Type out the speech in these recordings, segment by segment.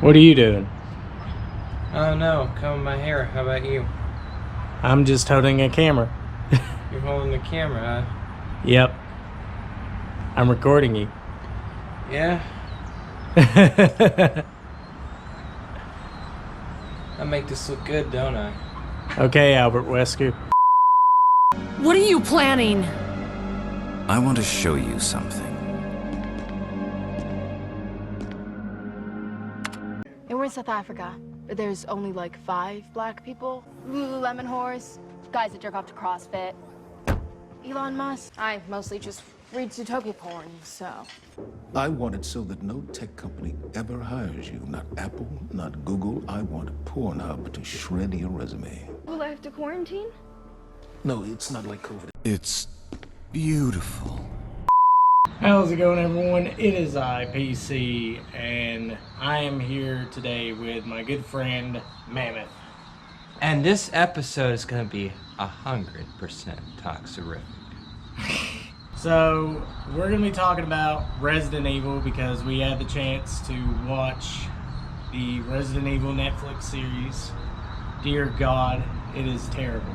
What are you doing? Oh no, combing my hair. How about you? I'm just holding a camera. You're holding the camera, huh? Yep. I'm recording you. Yeah? I make this look good, don't I? Okay, Albert Wesker. What are you planning? I want to show you something. And we're in South Africa. There's only like 5 black people. Lululemon horse, guys that jerk off to CrossFit. Elon Musk. I mostly just read Zootopia porn, so. I want it so that no tech company ever hires you. Not Apple, not Google. I want Pornhub to shred your resume. Will I have to quarantine? No, it's not like COVID. It's beautiful. How's it going, everyone? It is IPC, and I am here today with my good friend, Mammoth. And this episode is gonna be 100% toxerific. So, we're going to be talking about Resident Evil because we had the chance to watch the Resident Evil Netflix series. Dear God, it is terrible.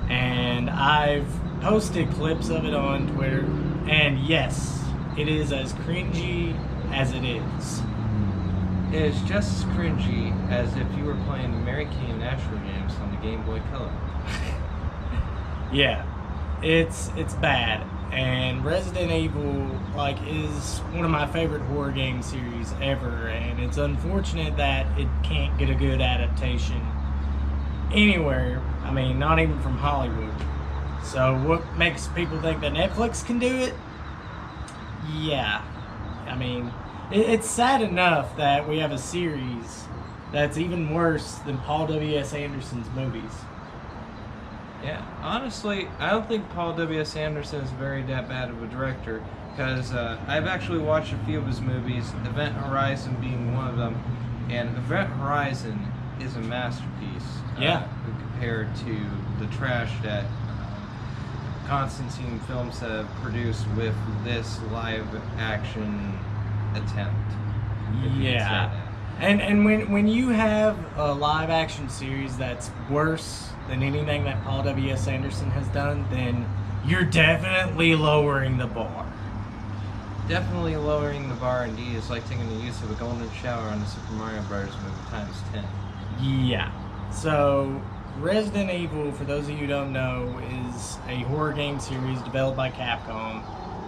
And I've posted clips of it on Twitter, and yes, it is as cringy as it is. It is just as cringy as if you were playing the Mary Kay and Ashley games on the Game Boy Color. Yeah, it's bad. And Resident Evil is one of my favorite horror game series ever, and it's unfortunate that it can't get a good adaptation anywhere. I mean, not even from Hollywood. So what makes people think that Netflix can do it? Yeah, I mean, it's sad enough that we have a series that's even worse than Paul W.S. Anderson's movies. Yeah, honestly, I don't think Paul W.S. Anderson is very that bad of a director, because I've actually watched a few of his movies, Event Horizon being one of them, and Event Horizon is a masterpiece. Yeah. Compared to the trash that Constantine Films have produced with this live action attempt. Yeah. And when you have a live action series that's worse than anything that Paul W.S. Anderson has done, then you're definitely lowering the bar. Definitely lowering the bar indeed. It's like taking the use of a golden shower on the Super Mario Bros. Movie times 10. Yeah. So, Resident Evil, for those of you who don't know, is a horror game series developed by Capcom.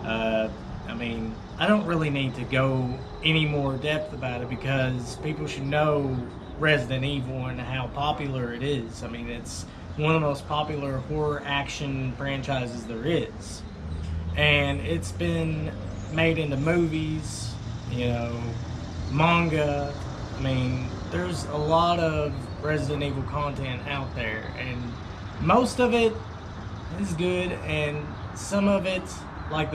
I mean, I don't really need to go any more depth about it because people should know Resident Evil and how popular it is. I mean, it's one of the most popular horror action franchises there is. And it's been made into movies, manga. I mean, there's a lot of Resident Evil content out there, and most of it is good, and some of it, unlike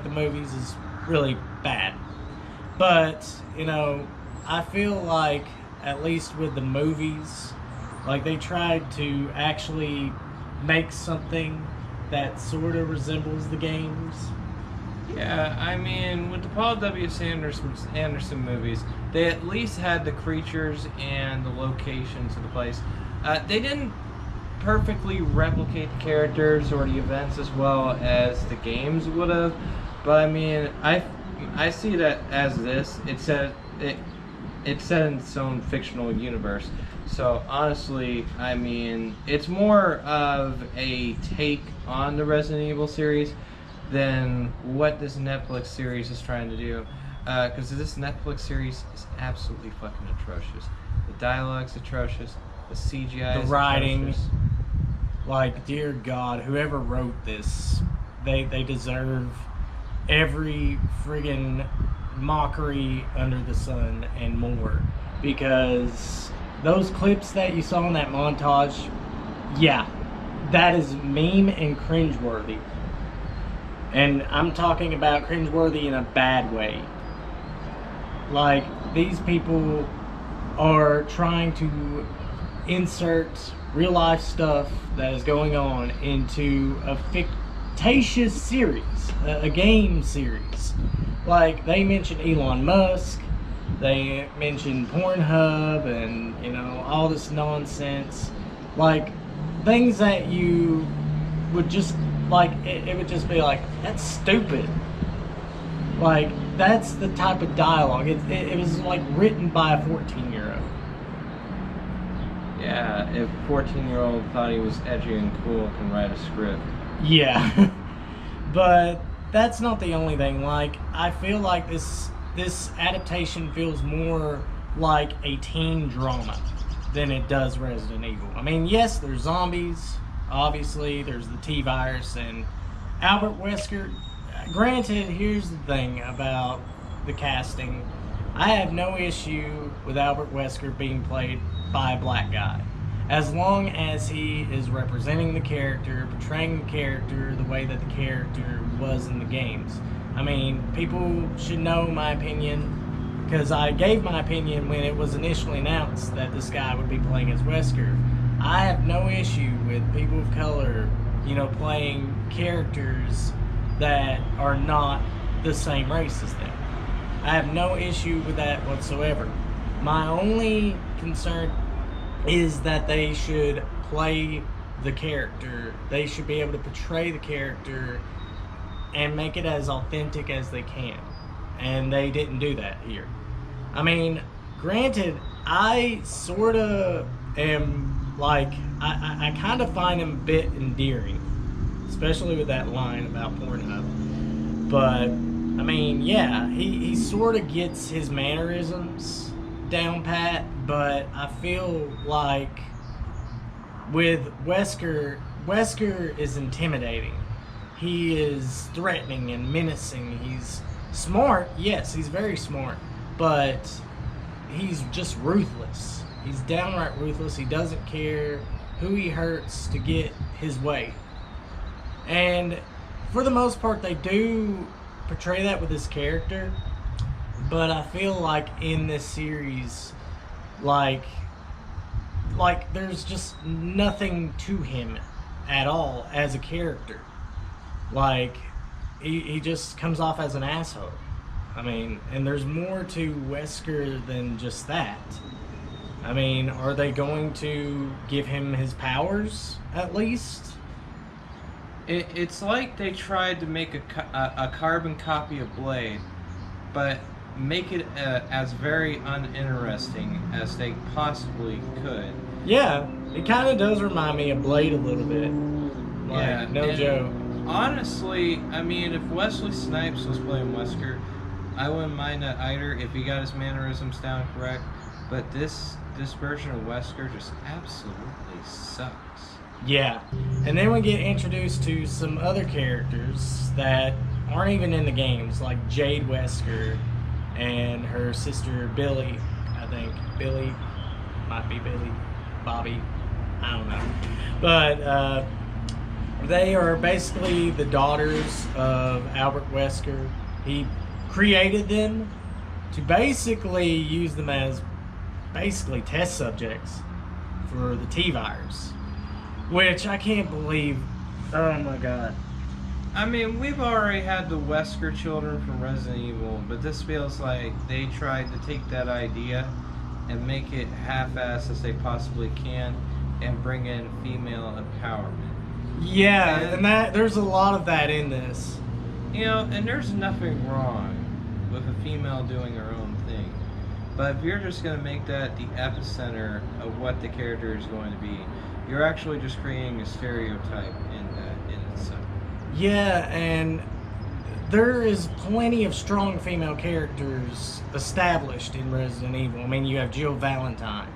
the movies, is really bad. But I feel like, at least with the movies, they tried to actually make something that sort of resembles the games. Yeah, I mean, with the Paul W.S. Anderson movies, they at least had the creatures and the locations of the place. They didn't perfectly replicate the characters or the events as well as the games would have, but I mean, I see that as this. It's set in its own fictional universe. So honestly, I mean, it's more of a take on the Resident Evil series than what this Netflix series is trying to do, because this Netflix series is absolutely fucking atrocious. The dialogue's atrocious, the CGI is the writing, atrocious. Dear God, whoever wrote this, they deserve every friggin' mockery under the sun and more, because those clips that you saw in that montage, yeah, that is meme and cringeworthy. And I'm talking about cringeworthy in a bad way. These people are trying to insert real life stuff that is going on into a fictitious series, a game series. They mentioned Elon Musk, They mention Pornhub and, you know, all this nonsense. Like, things that you would just, like, it would just be like, that's stupid. Like, that's the type of dialogue. It was, like, written by a 14-year-old. Yeah, if a 14-year-old thought he was edgy and cool, can write a script. Yeah. But that's not the only thing. Like, I feel like this adaptation feels more like a teen drama than it does Resident Evil. I mean, yes, there's zombies, obviously, there's the T-virus, and Albert Wesker. Granted, here's the thing about the casting. I have no issue with Albert Wesker being played by a black guy, as long as he is representing the character, portraying the character the way that the character was in the games. I mean, people should know my opinion, because I gave my opinion when it was initially announced that this guy would be playing as Wesker. I have no issue with people of color, you know, playing characters that are not the same race as them. I have no issue with that whatsoever. My only concern is that they should play the character. They should be able to portray the character and make it as authentic as they can. And they didn't do that here. I mean, granted, I sort of am like, I kind of find him a bit endearing, especially with that line about Pornhub. But, I mean, yeah, he sort of gets his mannerisms down pat, but I feel like with Wesker is intimidating. He is threatening and menacing. He's smart, yes, he's very smart, but he's just ruthless. He's downright ruthless. He doesn't care who he hurts to get his way. And for the most part, they do portray that with his character, but I feel like in this series, like there's just nothing to him at all as a character. Like, he just comes off as an asshole. I mean, and there's more to Wesker than just that. I mean, are they going to give him his powers, at least? It's like they tried to make a carbon copy of Blade, but make it as very uninteresting as they possibly could. Yeah, it kind of does remind me of Blade a little bit. Like, Yeah, no joke. Honestly, I mean, if Wesley Snipes was playing Wesker, I wouldn't mind that either if he got his mannerisms down correct. But this version of Wesker just absolutely sucks. Yeah, and then we get introduced to some other characters that aren't even in the games, like Jade Wesker and her sister Billy, I think. Billy, might be Billy, Bobby, I don't know. But they are basically the daughters of Albert Wesker. He created them to basically use them as basically test subjects for the T-virus, which I can't believe. Oh my god. I mean, we've already had the Wesker children from Resident Evil, but this feels like they tried to take that idea and make it half-assed as they possibly can and bring in female empowerment. Yeah, and that there's a lot of that in this. You know, and there's nothing wrong with a female doing her own thing. But if you're just going to make that the epicenter of what the character is going to be, you're actually just creating a stereotype in itself. Yeah, and there is plenty of strong female characters established in Resident Evil. I mean, you have Jill Valentine.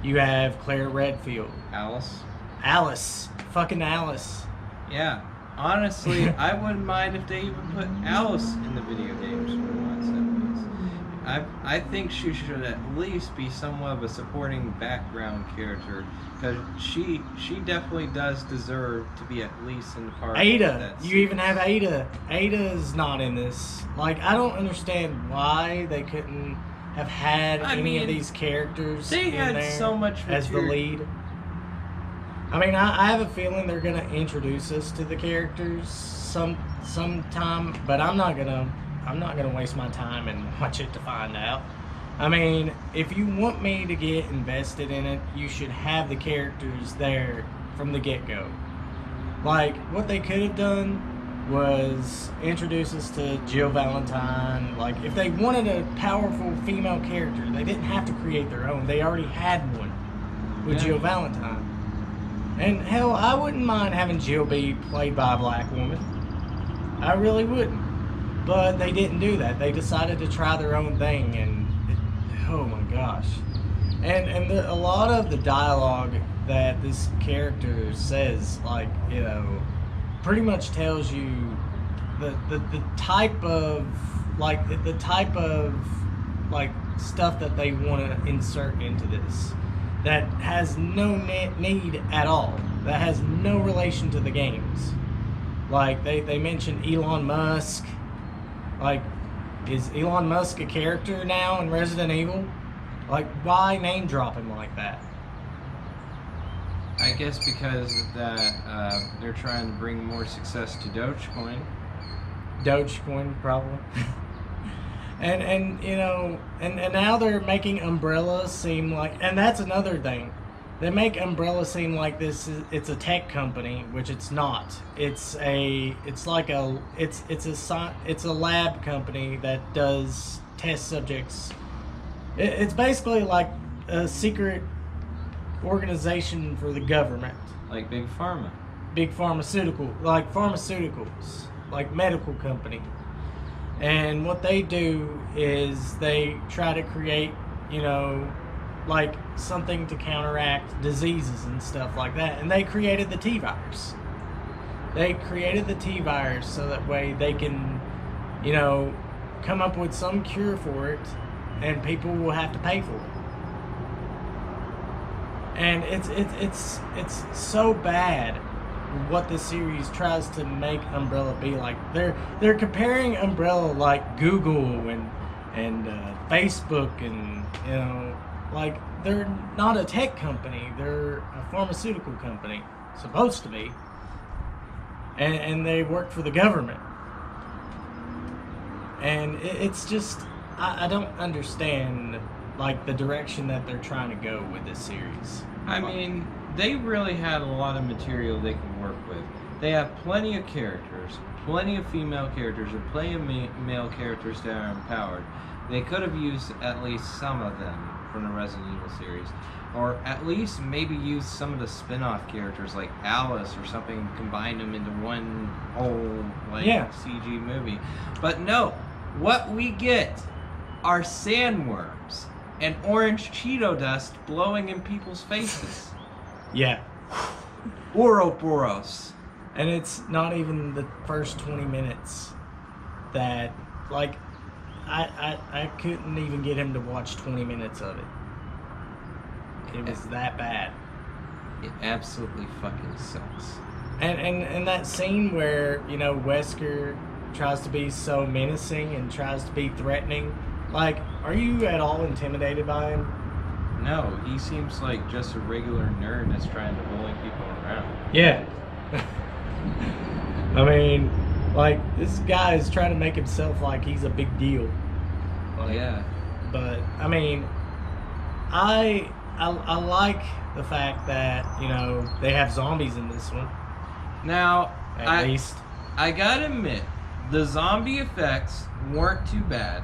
You have Claire Redfield. Alice. Fucking Alice. Yeah. Honestly, I wouldn't mind if they even put Alice in the video games for once, at least. I think she should at least be somewhat of a supporting background character, because she definitely does deserve to be at least in the part. Ada. You even have Ada. Ada's not in this. Like, I don't understand why they couldn't have had any of these characters they in had there so much as the lead. I mean, I have a feeling they're gonna introduce us to the characters sometime, but I'm not gonna waste my time and watch it to find out. I mean, if you want me to get invested in it, you should have the characters there from the get-go. Like, what they could have done was introduce us to Jill Valentine. Like, if they wanted a powerful female character, they didn't have to create their own. They already had one with Jill Valentine. And hell, I wouldn't mind having Jill be played by a black woman. I really wouldn't. But they didn't do that. They decided to try their own thing, and oh my gosh. And a lot of the dialogue that this character says, like, you know, pretty much tells you the type of stuff that they want to insert into this that has no need at all, that has no relation to the games. Like, they mentioned Elon Musk. Like, is Elon Musk a character now in Resident Evil? Like, why name drop him like that? I guess because that they're trying to bring more success to Dogecoin. Dogecoin, probably. and you know, and now they're making Umbrella seem like, and that's another thing. They make Umbrella seem like it's a tech company, which it's not. It's a lab company that does test subjects. It's basically like a secret organization for the government. Like Big Pharma. Big pharmaceutical, like pharmaceuticals, like medical company. And what they do is they try to create, you know, like something to counteract diseases and stuff like that. And they created the T-virus. They created the T-virus so that way they can, you know, come up with some cure for it, and people will have to pay for it. And it's so bad what this series tries to make Umbrella be like. They're comparing Umbrella like Google and Facebook, and you know, like, they're not a tech company, they're a pharmaceutical company, supposed to be, and they work for the government. And it's just, I don't understand, like, the direction that they're trying to go with this series. I mean, they really had a lot of material they can work with. They have plenty of characters, plenty of female characters, and plenty of male characters that are empowered. They could have used at least some of them from the Resident Evil series, or at least maybe use some of the spin-off characters like Alice or something, combine them into one whole CG movie. But no, what we get are sandworms and orange Cheeto dust blowing in people's faces. Yeah. Ouroboros. And it's not even the first 20 minutes that, like, I couldn't even get him to watch 20 minutes of it. It was that bad. It absolutely fucking sucks. And that scene where, you know, Wesker tries to be so menacing and tries to be threatening, like, are you at all intimidated by him? No, he seems like just a regular nerd that's trying to bully people around. Yeah. I mean, like, this guy is trying to make himself like he's a big deal. Like, yeah. But, I mean, I like the fact that, you know, they have zombies in this one. Now, at least. I gotta admit, the zombie effects weren't too bad.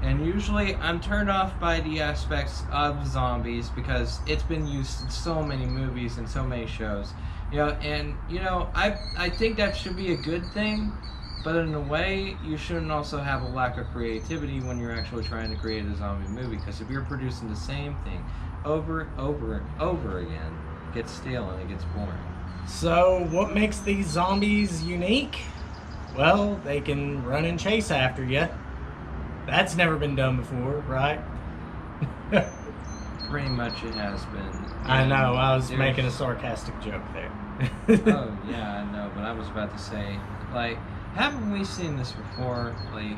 And usually I'm turned off by the aspects of zombies because it's been used in so many movies and so many shows. You know, and, you know, I think that should be a good thing, but in a way, you shouldn't also have a lack of creativity when you're actually trying to create a zombie movie, because if you're producing the same thing over and over and over again, it gets stale and it gets boring. So, what makes these zombies unique? Well, they can run and chase after you. That's never been done before, right? Pretty much it has been. I know, I was making a sarcastic joke there. Oh, yeah, I know, but I was about to say, like, haven't we seen this before? Like,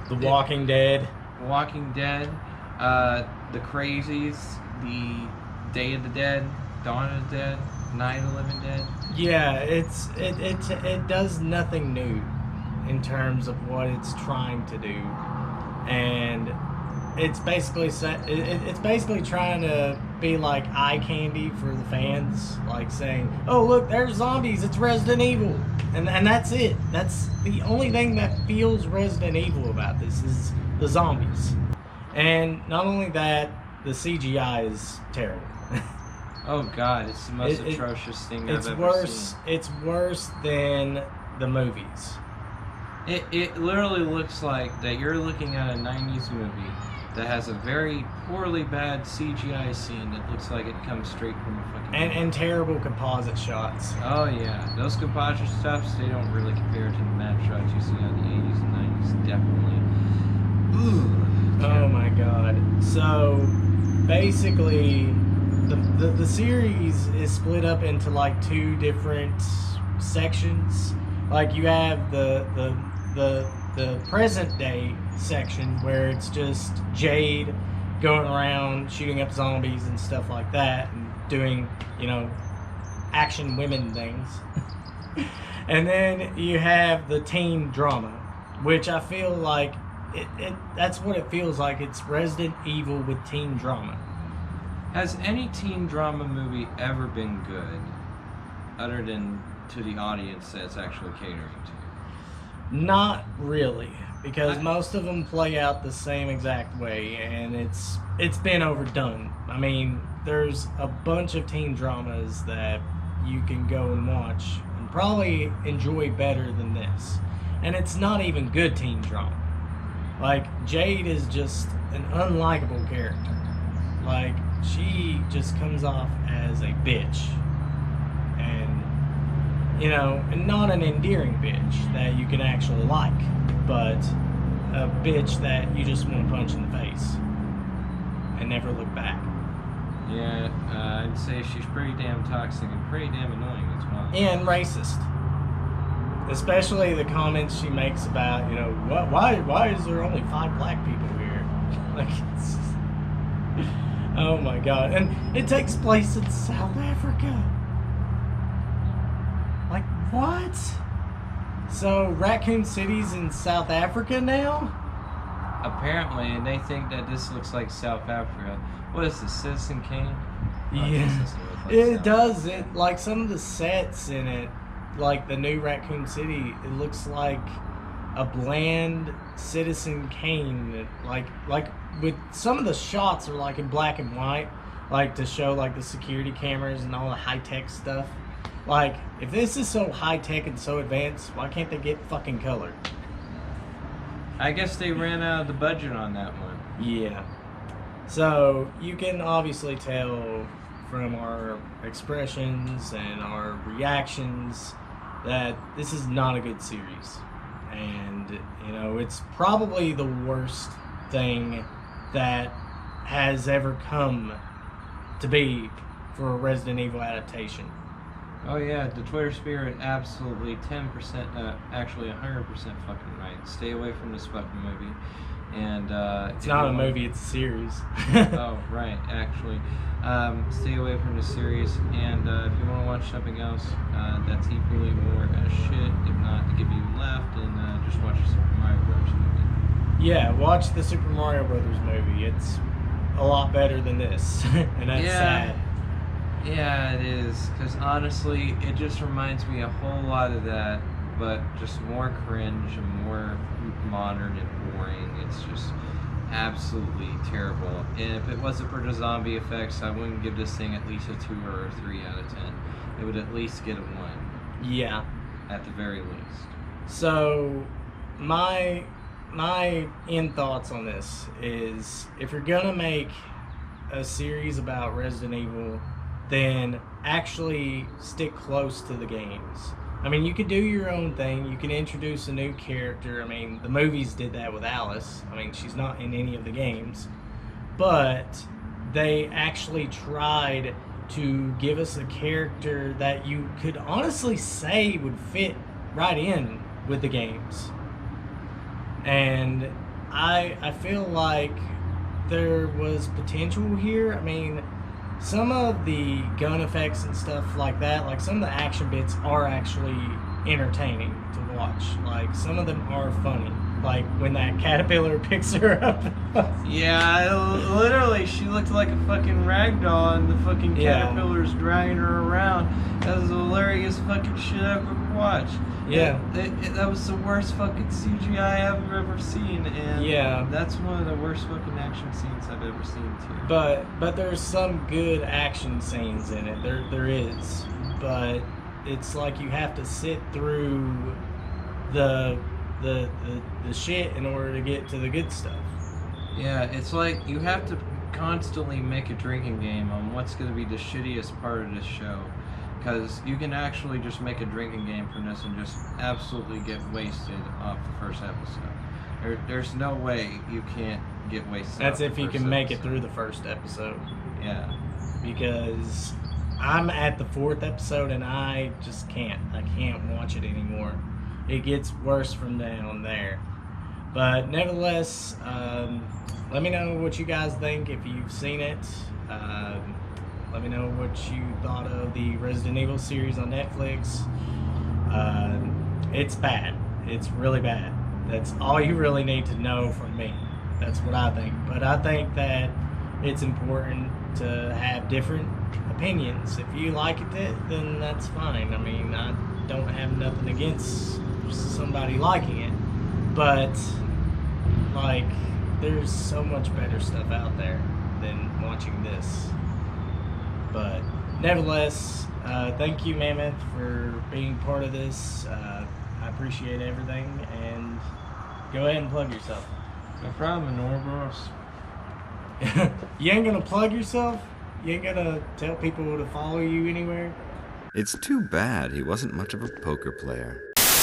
The Walking Dead. Walking Dead, The Crazies, The Day of the Dead, Dawn of the Dead, Night of the Living Dead. Yeah, it does nothing new in terms of what it's trying to do, and it's basically it's basically trying to be like eye candy for the fans, like saying, "Oh, look, there's zombies. It's Resident Evil," and that's it. That's the only thing that feels Resident Evil about this is the zombies, and not only that, the CGI is terrible. Oh God, it's the most atrocious thing I've ever seen. It's worse than the movies. It literally looks like that you're looking at a 90s movie that has a very poorly bad CGI scene that looks like it comes straight from a fucking and terrible composite shots. Oh yeah, those composite stuffs, they don't really compare to the mad shots you see on the 80s and 90s, definitely. Ooh. Oh my God. So basically the series is split up into like two different sections. Like you have the present day section where it's just Jade going around shooting up zombies and stuff like that and doing, you know, action women things. And then you have the teen drama, which I feel like that's what it feels like. It's Resident Evil with teen drama. Has any teen drama movie ever been good, other than to the audience that it's actually catering to? Not really, because most of them play out the same exact way, and it's been overdone. I mean, there's a bunch of teen dramas that you can go and watch and probably enjoy better than this, and it's not even good teen drama. Like, Jade is just an unlikable character. Like, she just comes off as a bitch. And, you know, and not an endearing bitch that you can actually like, but a bitch that you just want to punch in the face and never look back. Yeah, I'd say she's pretty damn toxic and pretty damn annoying as well. And racist. Especially the comments she makes about, you know, why is there only 5 black people here? Like, it's, oh my God. And it takes place in South Africa. Like, what? So, Raccoon City's in South Africa now? Apparently, and they think that this looks like South Africa. What is this, Citizen Kane? Yeah. It does. It, like, some of the sets in it, like the new Raccoon City, it looks like a bland Citizen Kane. Like with some of the shots are like in black and white, like to show like the security cameras and all the high tech stuff. Like, if this is so high tech and so advanced, why can't they get fucking color? I guess they ran out of the budget on that one. Yeah. So you can obviously tell from our expressions and our reactions that this is not a good series. And, you know, it's probably the worst thing that has ever come to be for a Resident Evil adaptation. Oh yeah, the Twitter spirit absolutely 10%, actually 100% fucking right. Stay away from this fucking movie. And it's not a movie, it's a series. Oh, right, actually. Stay away from the series, and if you want to watch something else that's equally more shit, if not to give you left, then just watch the Super Mario Bros. Movie. Yeah, watch the Super Mario Brothers movie. It's a lot better than this, and that's sad. Yeah, it is, because honestly, it just reminds me a whole lot of that, but just more cringe and more modern and boring. It's just absolutely terrible. And if it wasn't for the zombie effects, I wouldn't give this thing at least a 2 or a 3 out of 10. It would at least get a 1. Yeah. At the very least. So, my end thoughts on this is, if you're gonna make a series about Resident Evil, then actually stick close to the games. I mean, you could do your own thing. You can introduce a new character. I mean, the movies did that with Alice. I mean, she's not in any of the games. But they actually tried to give us a character that you could honestly say would fit right in with the games. And I feel like there was potential here. I mean, some of the gun effects and stuff like that, like some of the action bits are actually entertaining to watch. Like, some of them are funny. like when that caterpillar picks her up. Yeah, literally, she looked like a fucking rag doll, and the fucking caterpillar's dragging her around. That was the hilarious fucking shit I've ever watched. Yeah. That was the worst fucking CGI I've ever seen, and Yeah. that's one of the worst fucking action scenes I've ever seen too. But there's some good action scenes in it. There is, but it's like you have to sit through the shit in order to get to the good stuff. Yeah, it's like you have to constantly make a drinking game on what's going to be the shittiest part of this show. Because you can actually just make a drinking game from this and just absolutely get wasted off the first episode. There's no way you can't get wasted. That's off if the you first can make it episode. through the first episode. Yeah. Because I'm at the 4th episode and I just can't. I can't watch it anymore. It gets worse from down there. But nevertheless, let me know what you guys think if you've seen it. Let me know what you thought of the Resident Evil series on Netflix. It's bad. It's really bad. That's all you really need to know from me. That's what I think. But I think that it's important to have different opinions. If you like it, then that's fine. I mean, I don't have nothing against somebody liking it. But, like, there's so much better stuff out there than watching this. But nevertheless, thank you, Mammoth, for being part of this. I appreciate everything, and go ahead and plug yourself. No problem, Norboros. You ain't gonna plug yourself? You ain't gonna tell people to follow you anywhere? It's too bad he wasn't much of a poker player.